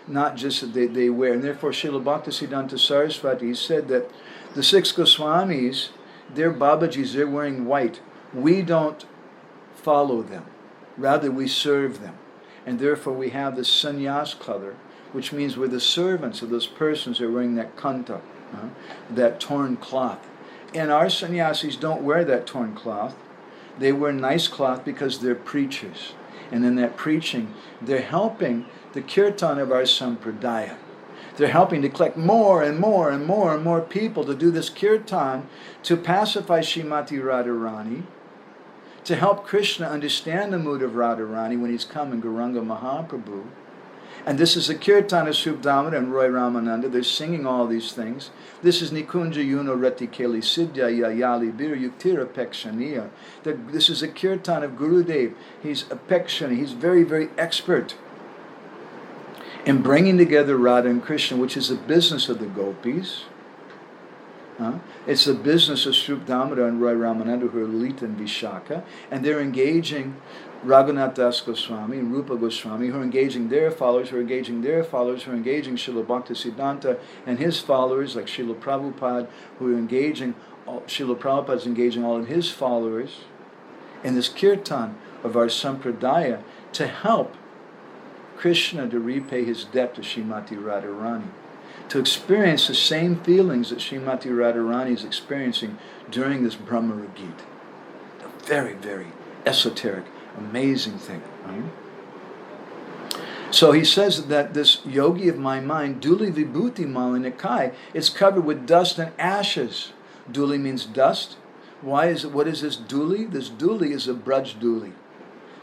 S1: Not just that they wear. And therefore, Srila Bhaktisiddhanta Saraswati said that the 6 Goswamis, their Babajis, they're wearing white. We don't follow them. Rather, we serve them. And therefore, we have the sannyas color, which means we're the servants of those persons who are wearing that kanta, that torn cloth. And our sannyasis don't wear that torn cloth. They wear nice cloth because they're preachers. And in that preaching, they're helping the kirtan of our sampradaya. They're helping to collect more and more and more and more people to do this kirtan to pacify Srimati Radharani, to help Krishna understand the mood of Radharani when he's come in Gauranga Mahaprabhu. And this is a kirtan of Srup Damodar and Roy Ramananda. They're singing all these things. This is Nikunja Yuno Rati Keli Siddhya Yayali Bir Yuktira Pekshaniya. This is a kirtan of Gurudev. He's a Pekshani. He's very, very expert in bringing together Radha and Krishna, which is the business of the gopis. It's the business of Srup Damodar and Roy Ramananda, who are Lita and Vishaka, and they're engaging Raghunath Das Goswami and Rupa Goswami, who are engaging their followers, who are engaging their followers, who are engaging Srila Bhaktisiddhanta and his followers, like Srila Prabhupada, who are engaging, Srila Prabhupada is engaging all of his followers in this kirtan of our sampradaya to help Krishna to repay his debt to Srimati Radharani. to experience the same feelings that Srimati Radharani is experiencing during this Bhramara-gita. A very, very esoteric, amazing thing. Right? So he says that this yogi of my mind, Duli Vibhuti Malinakai, is covered with dust and ashes. Duli means dust. What is this Duli? This Duli is a Braj Duli.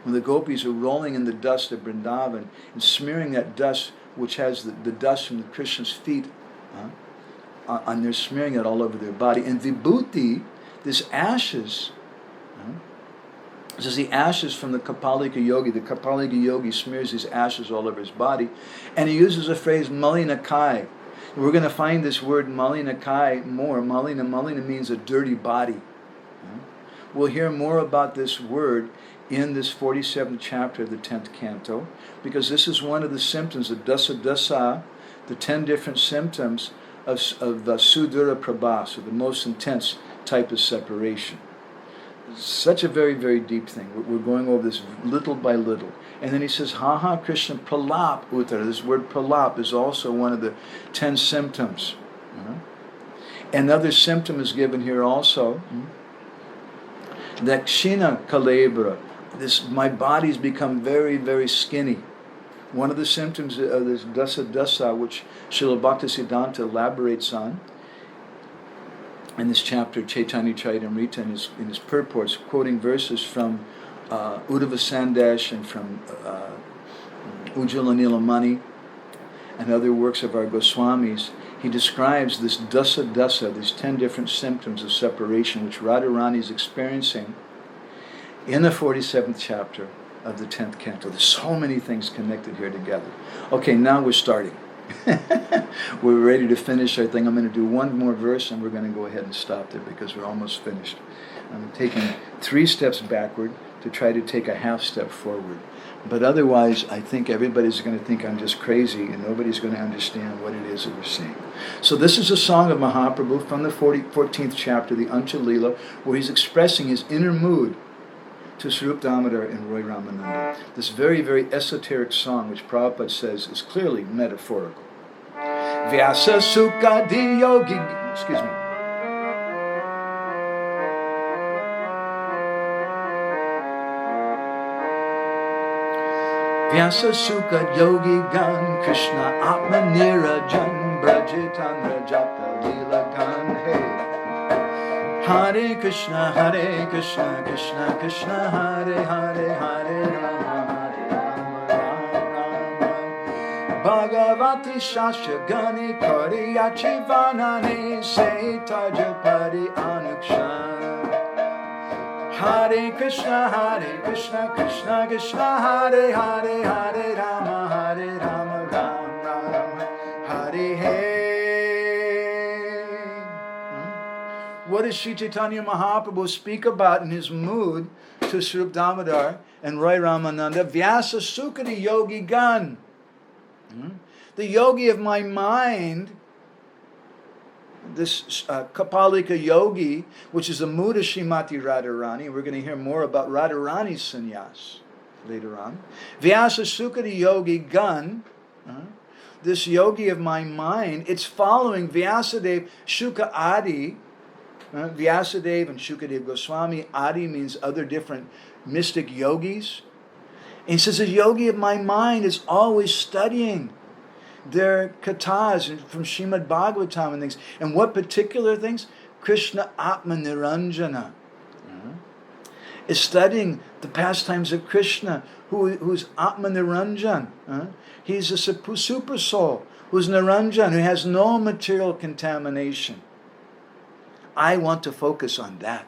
S1: When the gopis are rolling in the dust of Vrindavan and smearing that dust, which has the dust from the Krishna's feet, and they're smearing it all over their body. And Vibhuti, this ashes, this is the ashes from the Kapalika yogi. The Kapalika yogi smears these ashes all over his body, and he uses the phrase Malinakai. We're going to find this word Malinakai more. Malina means a dirty body. We'll hear more about this word in this 47th chapter of the 10th canto, because this is one of the symptoms of dasa, the 10 different symptoms of Sudura Prabhas, or the most intense type of separation. Such a very, very deep thing. We're going over this little by little. And then he says, Haha Krishna Pralap Uttara. This word Pralap is also one of the 10 symptoms. Another symptom is given here also. That Kshina Kalebra, my body's become very, very skinny. One of the symptoms of this dasa, which Srila Bhaktisiddhanta elaborates on in this chapter, Caitanya-caritamrta, in his purports, quoting verses from Uddhava Sandesh and from Ujjvala Nilamani and other works of our Goswamis. He describes this dasa, these 10 different symptoms of separation which Radharani is experiencing in the 47th chapter of the 10th canto. There's so many things connected here together. Okay, now we're starting. We're ready to finish our thing. I'm going to do one more verse and we're going to go ahead and stop there because we're almost finished. I'm taking 3 steps backward to try to take a half step forward. But otherwise, I think everybody's going to think I'm just crazy and nobody's going to understand what it is that we're saying. So this is a song of Mahaprabhu from the 14th chapter, the Ancha Leela, where he's expressing his inner mood to Swarup Damodar and Roy Ramananda. This very, very esoteric song, which Prabhupada says is clearly metaphorical. Vyasa Sukha Di Yogi... Excuse me. Vyasa Sukha Yogi Gan Krishna Atma Nirajan Brajitandra Japa Lila Gan Hey Hare Krishna Krishna Krishna Hare Hare Hare Rama Bhagavati Shasha Gani Kari Achivanani Se Tajapadi Anukshan Hare Krishna Krishna Krishna Hare Hare Hare Rama Rama Hare Hare. What does Sri Chaitanya Mahaprabhu speak about in his mood to Swarup Damodar and Roy Ramananda? Vyasa Sukha Yogi Gan. The yogi of my mind, this Kapalika yogi, which is the mood of Srimati Radharani. We're going to hear more about Radharani's sannyas later on. Vyasa Sukha Yogi Gan. This yogi of my mind, it's following Vyasadeva Shuka Adi. Vyasadeva and Shukadev Goswami. Adi means other different mystic yogis. And he says, the yogi of my mind is always studying their kathas from Srimad-bhagavatam and things. And what particular things? Krishna Atma Niranjana. Is studying the pastimes of Krishna, who's Atma Niranjan. He's a super soul, who's Niranjan, who has no material contamination. I want to focus on that.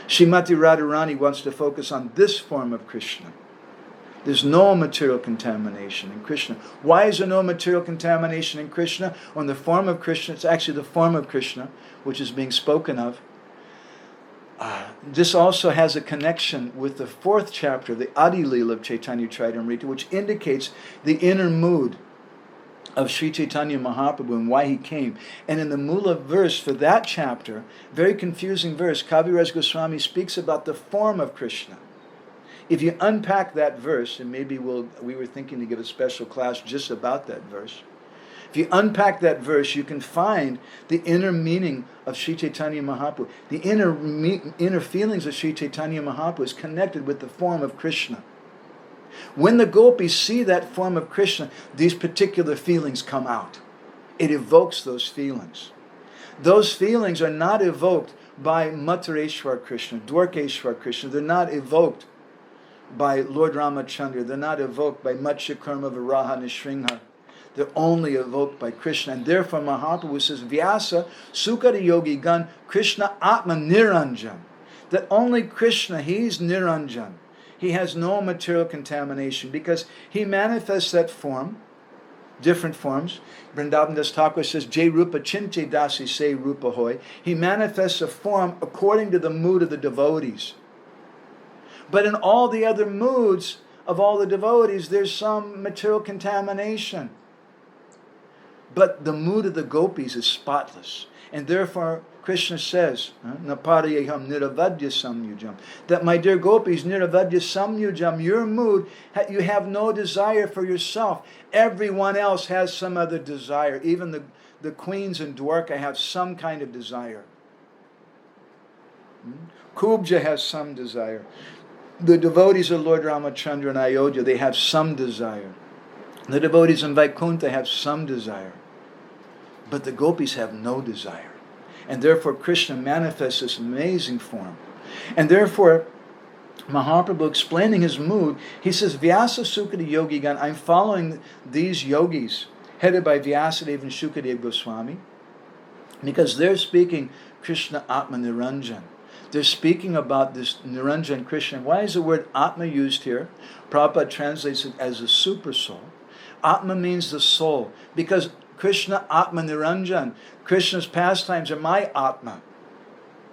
S1: Srimati Radharani wants to focus on this form of Krishna. There's no material contamination in Krishna. Why is there no material contamination in Krishna? On the form of Krishna, it's actually the form of Krishna which is being spoken of. This also has a connection with the 4th chapter, the Adi Leela of Caitanya-caritamrta, which indicates the inner mood of Sri Chaitanya Mahaprabhu and why he came. And in the Mula verse for that chapter, very confusing verse, Kaviraj Goswami speaks about the form of Krishna. If you unpack that verse, and maybe we were thinking to give a special class just about that verse, If you unpack that verse, you can find the inner meaning of Sri Chaitanya Mahaprabhu. The inner feelings of Sri Chaitanya Mahaprabhu is connected with the form of Krishna. When the gopis see that form of Krishna, these particular feelings come out. It evokes those feelings. Those feelings are not evoked by Mathureshwar Krishna, Dwarkeshwar Krishna. They're not evoked by Lord Ramachandra. They're not evoked by Matsya Karma Viraha Nishringha. They're only evoked by Krishna. And therefore Mahaprabhu says, Vyasa Sukara Yogi Gan Krishna Atma Niranjan. That only Krishna, he's Niranjan. He has no material contamination because he manifests that form, different forms. Vrindavan Das Thakur says, Jai Rupa Chinte Dasi Se Rupa Hoy. He manifests a form according to the mood of the devotees. But in all the other moods of all the devotees, there's some material contamination. But the mood of the gopis is spotless. And therefore, Krishna says, Naparayaham Niravadya Samyujam, that my dear gopis, Niravadya Samyujam, your mood, you have no desire for yourself. Everyone else has some other desire. Even the queens in Dwarka have some kind of desire. Kubja has some desire. The devotees of Lord Ramachandra and Ayodhya, they have some desire. The devotees in Vaikuntha have some desire. But the gopis have no desire. And therefore Krishna manifests this amazing form. And therefore, Mahaprabhu explaining his mood, he says, Vyasa Sukadeva Yogi Gan, I'm following these yogis, headed by Vyasadeva and Shukadev Goswami, because they're speaking Krishna Atma Niranjan. They're speaking about this Niranjan Krishna. Why is the word Atma used here? Prabhupada translates it as a super soul. Atma means the soul, because Krishna Atma Niranjan, Krishna's pastimes are my Atma.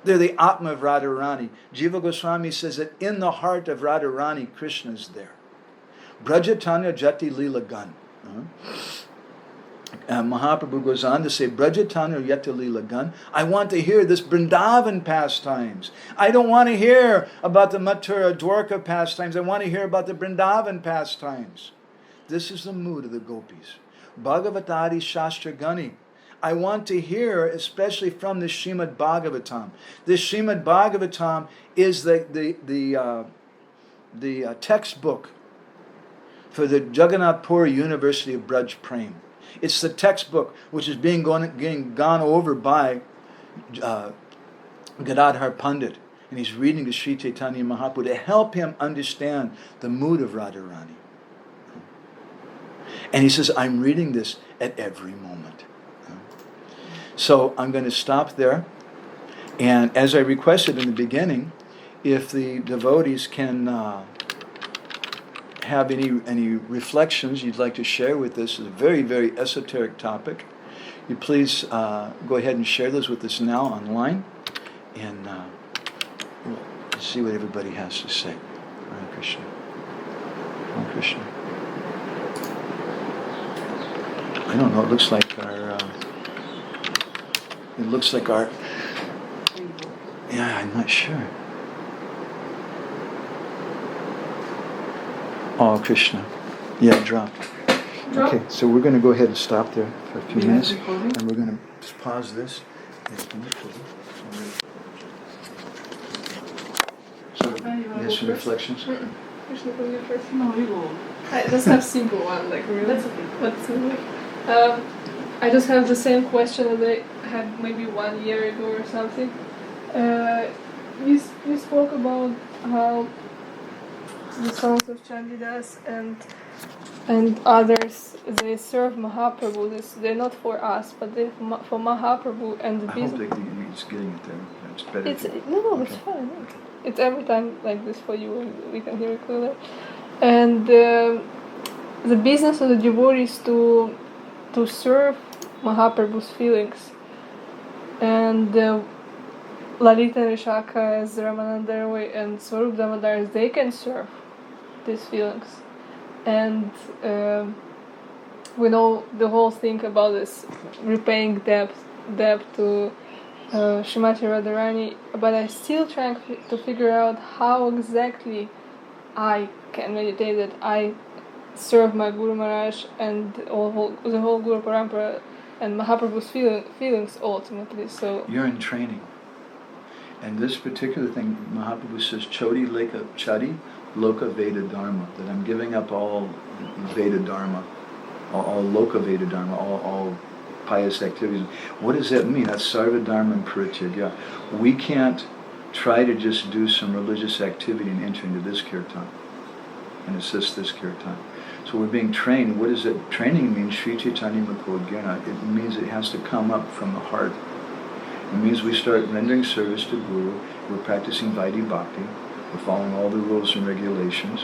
S1: They're the Atma of Radharani. Jiva Goswami says that in the heart of Radharani, Krishna is there. Brajatanya Jati Lila Gan. Mahaprabhu goes on to say, Brajatanya Yata Lila Gan. I want to hear this Vrindavan pastimes. I don't want to hear about the Mathura Dwarka pastimes. I want to hear about the Vrindavan pastimes. This is the mood of the gopis. Bhagavatari Shastra Gani. I want to hear, especially from the Srimad Bhagavatam. This Srimad Bhagavatam is the textbook for the Jagannath Puri University of Braj Prem. It's the textbook which is being gone over by Gadadhar Pandit, and he's reading to Sri Chaitanya Mahaprabhu to help him understand the mood of Radharani. And he says, I'm reading this at every moment. So I'm going to stop there. And as I requested in the beginning, if the devotees can have any reflections you'd like to share with us, it's a very, very esoteric topic. You please go ahead and share those with us now online. And we'll see what everybody has to say. Hare Krishna. Hare Krishna. I don't know, it looks like our, yeah, I'm not sure. Oh, Krishna. Yeah, drop. Okay, so we're going to go ahead and stop there for a few minutes. And we're going to just pause this. So, yes, some reflections?
S2: Krishna, go you first. No, you go. I just have simple one, like really. That's okay. But simple. I just have the same question that I had maybe 1 year ago or something. You spoke about how the sons of Chandidas and others, they serve Mahaprabhu. They're not for us, but they're for Mahaprabhu and the business.
S1: I hope it's getting it there. It's better.
S2: No, it's fine. It's every time like this for you. We can hear it clearly. And the business of the devotees to serve Mahaprabhu's feelings. And Lalita Vishaka as Ramananda Ray and Swarup Damodar, they can serve these feelings. And we know the whole thing about this repaying debt to Srimati Radharani, but I'm still trying to figure out how exactly I can meditate that I serve my Guru Maharaj and the whole Guru Parampara and Mahaprabhu's feelings ultimately. So
S1: you're in training. And this particular thing, Mahaprabhu says, Chodi Leka Chadi Loka Veda Dharma, that I'm giving up all Veda Dharma, all Loka Veda Dharma, all pious activities. What does that mean? That's Sarva Dharma and Parityagya. We can't try to just do some religious activity and enter into this kirtan and assist this kirtan. So we're being trained. What does it? Training means Sri Caitanya-bhagavata. It means it has to come up from the heart. It means we start rendering service to Guru. We're practicing Vaidhi Bhakti. We're following all the rules and regulations.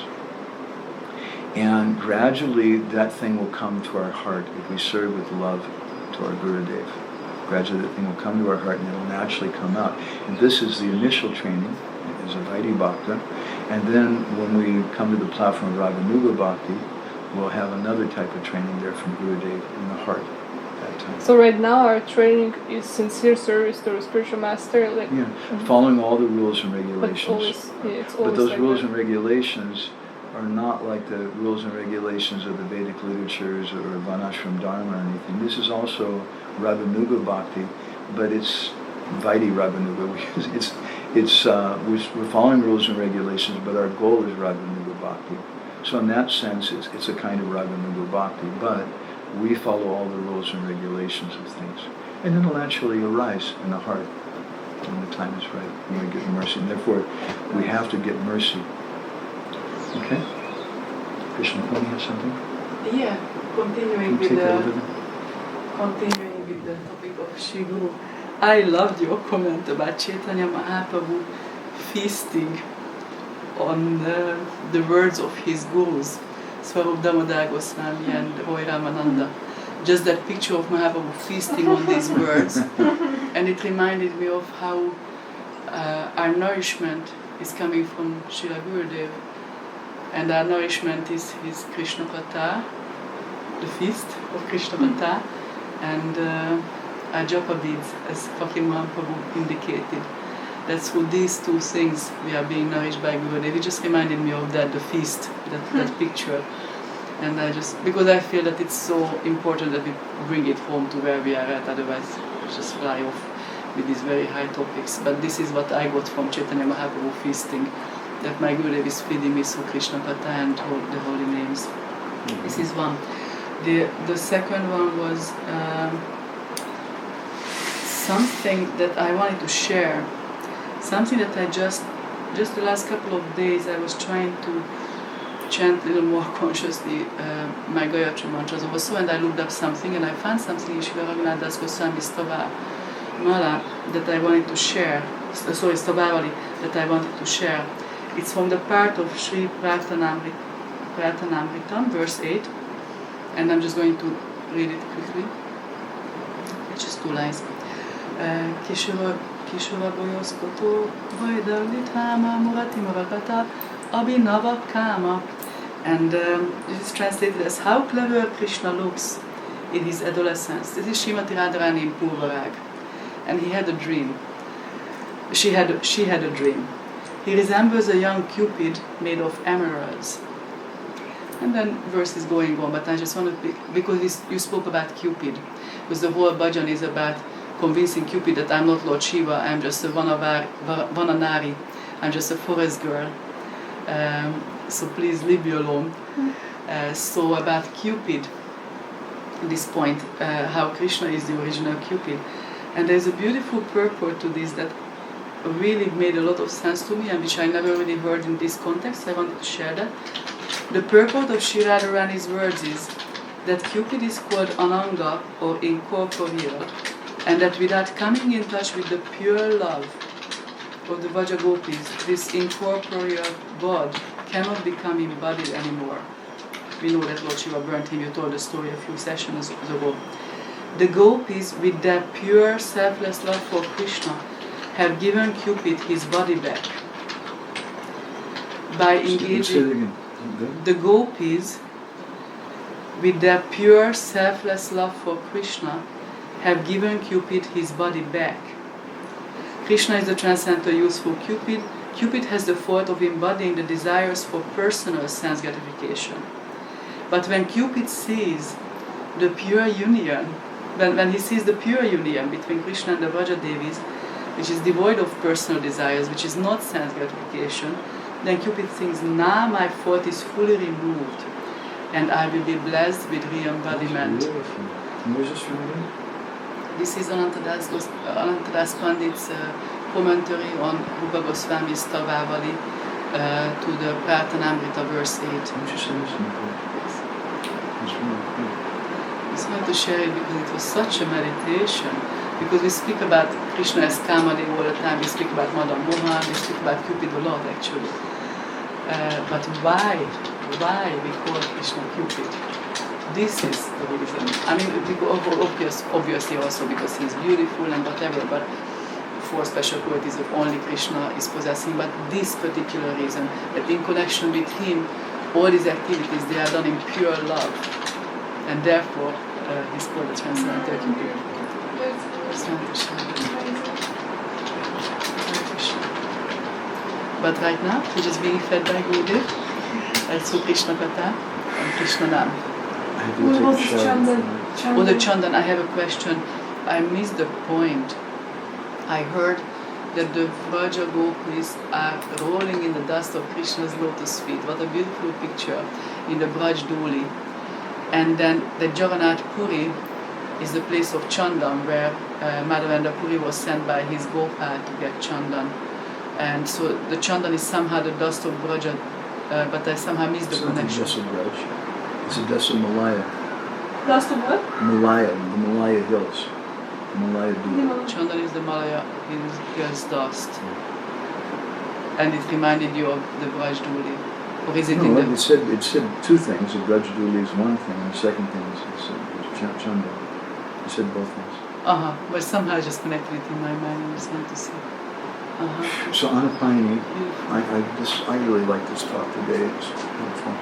S1: And gradually that thing will come to our heart if we serve with love to our Gurudev. Gradually that thing will come to our heart and it will naturally come out. And this is the initial training, is a Vaidhi Bhakta. And then when we come to the platform of Raganuga Bhakti, we'll have another type of training there from Gurudev in the heart at that time.
S2: So right now our training is sincere service to a spiritual master, like
S1: following all the rules and regulations.
S2: It's always
S1: but those
S2: like
S1: rules
S2: that.
S1: and regulations are not like the rules and regulations of the Vedic literatures or Varnashram Dharma or anything. This is also Raganuga Bhakti, but it's Vaidhi Raganuga. We're following rules and regulations, but our goal is Raganuga Bhakti. So in that sense, it's a kind of Raganuga Bhakti, but we follow all the rules and regulations of things. And then it'll naturally arise in the heart when the time is right, when we get mercy. And therefore, we have to get mercy. Okay? Krishna, can you have something?
S3: Yeah, continuing with the topic of Shri Guru. I loved your comment about Chaitanya Mahaprabhu feasting on the words of his gurus, Swarup Damodar Goswami and Roy Ramananda. Just that picture of Mahaprabhu feasting on these words. And it reminded me of how our nourishment is coming from Srila Gurudev. And our nourishment is his Krishna Prata, the feast of Krishna Prata, and our japa beads, as Fakir Mahaprabhu indicated. That's through these two things we are being nourished by Gurudev. It just reminded me of that, the feast, that picture. And because I feel that it's so important that we bring it home to where we are at, otherwise we just fly off with these very high topics. But this is what I got from Chaitanya Mahaprabhu feasting, that my Gurudev is feeding me through Krishna Pata and the holy names. Mm-hmm. This is one. The second one was something that I wanted to share. Something that I just the last couple of days I was trying to chant a little more consciously my Gayatri mantras also, and I looked up something and I found something in Srila Raghunatha Goswami's Prema-vilasa that I wanted to share. Prema-vilasa that I wanted to share. It's from the part of Sri Prarthanamrita, verse 8, and I'm just going to read it quickly. It's just 2 lines. Kishura Boyoskoto Vaidalitama Muratimarakata Abhinava Kama. And this is translated as how clever Krishna looks in his adolescence. This is Srimati Radharani in Purvarag. And he had a dream. She had a dream. He resembles a young Cupid made of emeralds. And then verse is going on, but I just wanted to, because you spoke about Cupid, because the whole bhajan is about convincing Cupid that I'm not Lord Shiva, I'm just a Vananari, I'm just a forest girl. So please leave me alone. So about Cupid, at this point, how Krishna is the original Cupid. And there's a beautiful purport to this that really made a lot of sense to me, and which I never really heard in this context. I wanted to share that. The purport of Sri Radharani's words is that Cupid is called Ananga, or incorporeal, and that without coming in touch with the pure love of the Vajagopis, this incorporeal God cannot become embodied anymore. We know that Lord Shiva burnt him. You told the story a few sessions ago. The gopis, with their pure, selfless love for Krishna, have given Cupid his body back. By engaging the gopis, with their pure, selfless love for Krishna, have given Cupid his body back. Krishna is the transcendental useful Cupid. Cupid has the fault of embodying the desires for personal sense gratification. But when Cupid sees the pure union, when he sees the pure union between Krishna and the Vraja Devis, which is devoid of personal desires, which is not sense gratification, then Cupid thinks, now my fault is fully removed, and I will be blessed with re-embodiment.
S1: Where's this from again?
S3: This is Anantadas Pandit's commentary on Rupa Goswami's Tavavali to the Caitanya-mangala verse 8.
S1: Interesting.
S3: Yes.
S1: It's really cool.
S3: I just wanted to share it because it was such a meditation. Because we speak about Krishna as Kamade all the time, we speak about Madan Mohan, we speak about Cupid a lot actually. But why we call Krishna Cupid? This is the reason. I mean, obviously also because he's beautiful and whatever, but for special qualities that only Krishna is possessing, but this particular reason, that in connection with him, all these activities, they are done in pure love. And therefore, he's called the transcendental Cupid. But right now, we're just being fed by Gurudev, through Krishna Katha and Krishna Nam.
S2: What is Chandan?
S3: Oh, the Chandan, I have a question. I missed the point. I heard that the Vraja Gopis are rolling in the dust of Krishna's lotus feet. What a beautiful picture in the Braj Duli. And then the Jagannath Puri is the place of Chandan, where Madhavendra Puri was sent by his Gopal to get Chandan. And so the Chandan is somehow the dust of Braja, but I somehow missed the connection.
S1: It's not the dust of Braj. It's the dust of Malaya.
S2: Dust of what?
S1: Malaya, the Malaya hills. Malaya Dula.
S3: Chandan is the Malaya hills dust. And it reminded you of the Braj Duli. Or is it in the...
S1: it said two things. The Braj Duli is one thing, and the second thing is Chanda. It said both things.
S3: But somehow I just connected it in my mind. I just want to see.
S1: So Anapayani, I really like this talk today. It's helpful.